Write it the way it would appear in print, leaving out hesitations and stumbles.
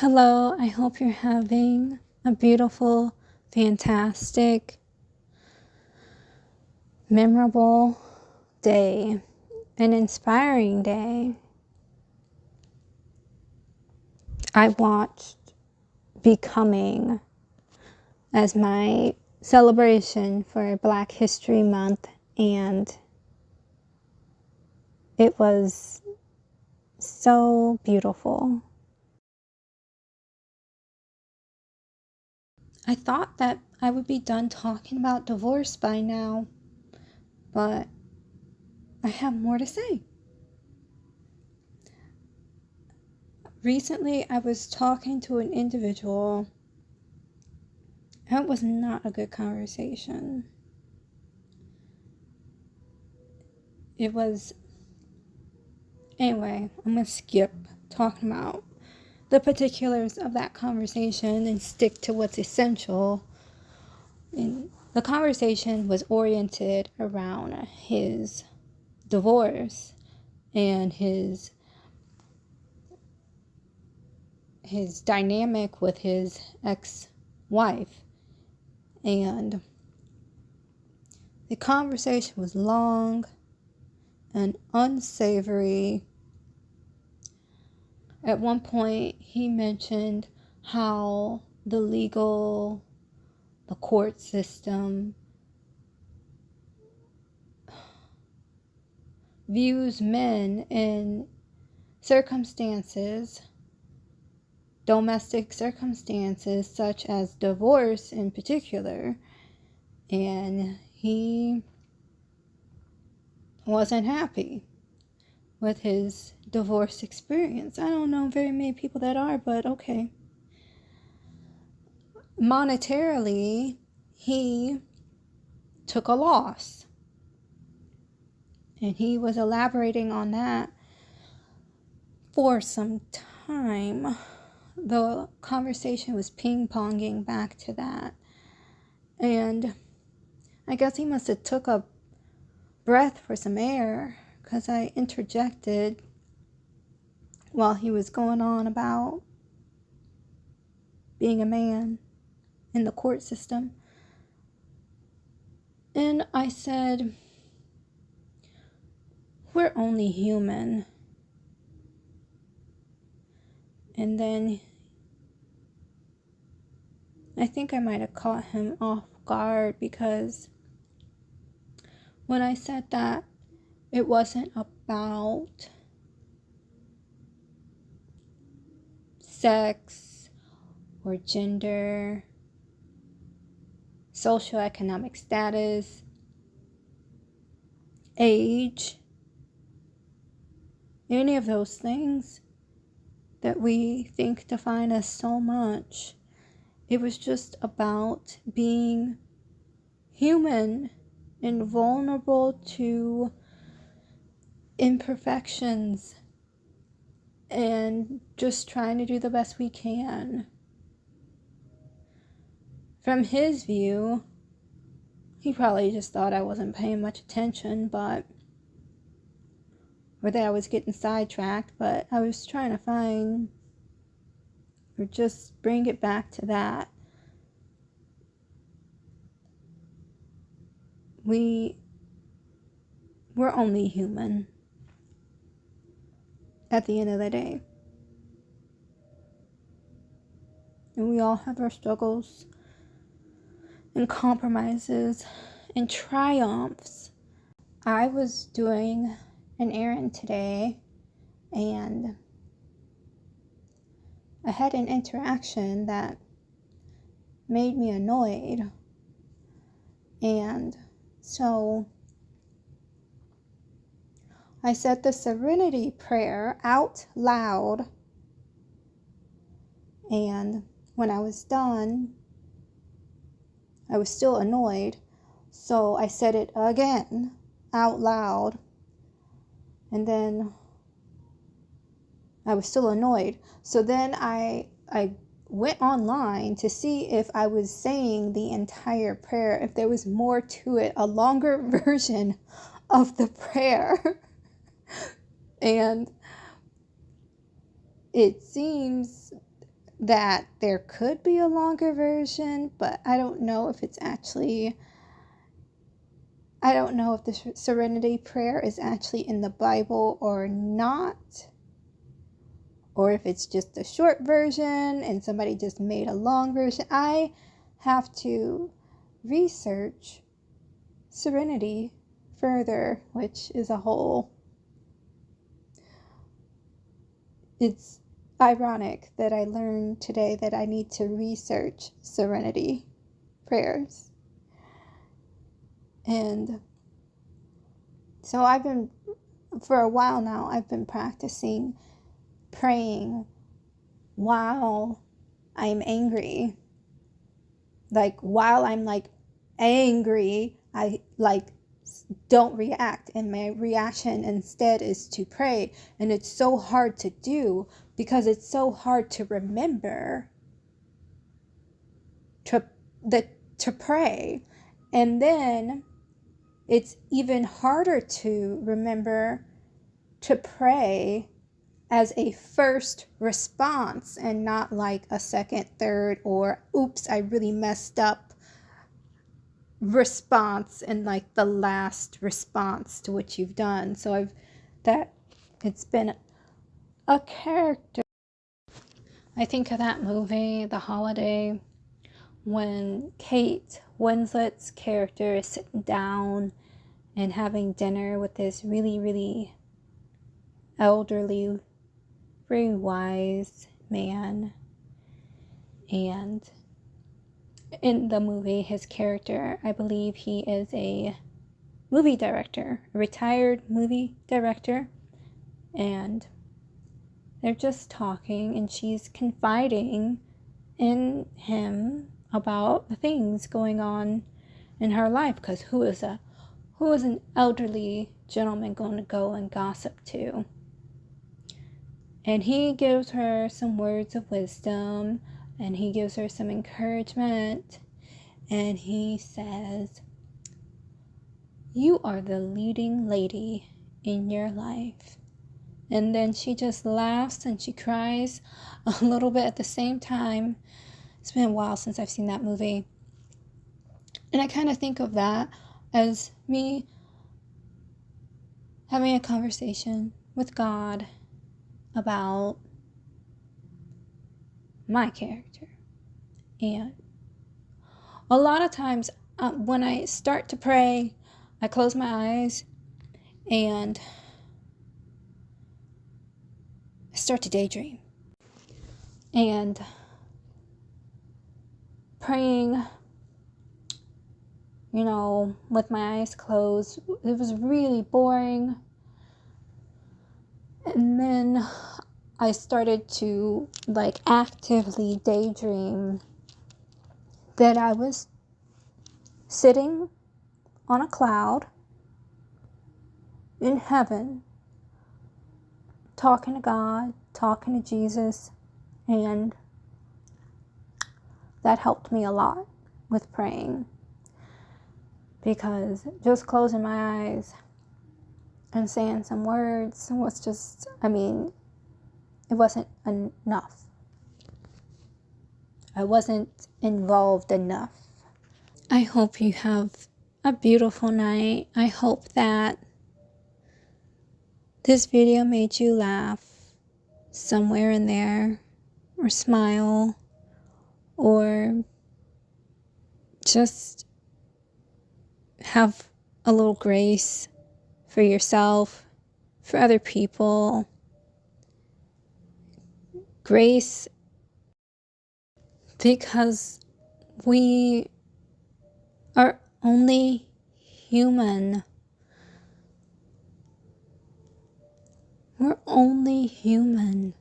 Hello, I hope you're having a beautiful, fantastic, memorable day, an inspiring day. I watched Becoming as my celebration for Black History Month, and it was so beautiful. I thought that I would be done talking about divorce by now, but I have more to say. Recently, I was talking to an individual. That was not a good conversation. It was... Anyway, I'm going to skip talking about the particulars of that conversation and stick to what's essential. And the conversation was oriented around his divorce and his dynamic with his ex-wife. And the conversation was long and unsavory. At one point, he mentioned how the court system views men in circumstances, domestic circumstances, such as divorce in particular, and he wasn't happy with his divorce experience. I don't know very many people that are, but okay. Monetarily, he took a loss, and he was elaborating on that for some time. The conversation was ping-ponging back to that, and I guess he must have took a breath for some air, because I interjected while he was going on about being a man in the court system. And I said, we're only human. And then I think I might have caught him off guard, because when I said that, it wasn't about sex or gender, socioeconomic status, age, any of those things that we think define us so much. It was just about being human and vulnerable to imperfections and just trying to do the best we can. From his view, he probably just thought I wasn't paying much attention, or that I was getting sidetracked, but I was trying to find, or just bring it back to that. We're only human at the end of the day. And we all have our struggles and compromises and triumphs. I was doing an errand today, and I had an interaction that made me annoyed. And so I said the Serenity Prayer out loud, and when I was done, I was still annoyed, so I said it again out loud, and then I was still annoyed. So then I went online to see if I was saying the entire prayer, if there was more to it, a longer version of the prayer. And it seems that there could be a longer version, but I don't know if it's actually, I don't know if the Serenity Prayer is actually in the Bible or not, or if it's just a short version and somebody just made a long version. I have to research Serenity further, which is a whole, it's ironic that I learned today that I need to research Serenity prayers. And so for a while now, I've been practicing praying while I'm angry. Like, while I'm like angry, I like don't react, and my reaction instead is to pray. And it's so hard to do because it's so hard to remember to pray. And then it's even harder to remember to pray as a first response and not like a second, third, or oops, I really messed up response and like the last response to what you've done. So it's been a character. I think of that movie, The Holiday, when Kate Winslet's character is sitting down and having dinner with this really, really elderly, very wise man. And in the movie, his character, I believe he is a movie director, a retired movie director, and they're just talking, and she's confiding in him about the things going on in her life, because who is an elderly gentleman going to go and gossip to? And he gives her some words of wisdom, and he gives her some encouragement, and he says, "You are the leading lady in your life." And then she just laughs and she cries a little bit at the same time. It's been a while since I've seen that movie. And I kind of think of that as me having a conversation with God about my character. And a lot of times when I start to pray, I close my eyes and I start to daydream. And praying, with my eyes closed, it was really boring. And then I started to actively daydream that I was sitting on a cloud in heaven, talking to God, talking to Jesus, and that helped me a lot with praying, because just closing my eyes and saying some words was just, it wasn't enough. I wasn't involved enough. I hope you have a beautiful night. I hope that this video made you laugh somewhere in there, or smile, or just have a little grace for yourself, for other people. Grace because we are only human. We're only human.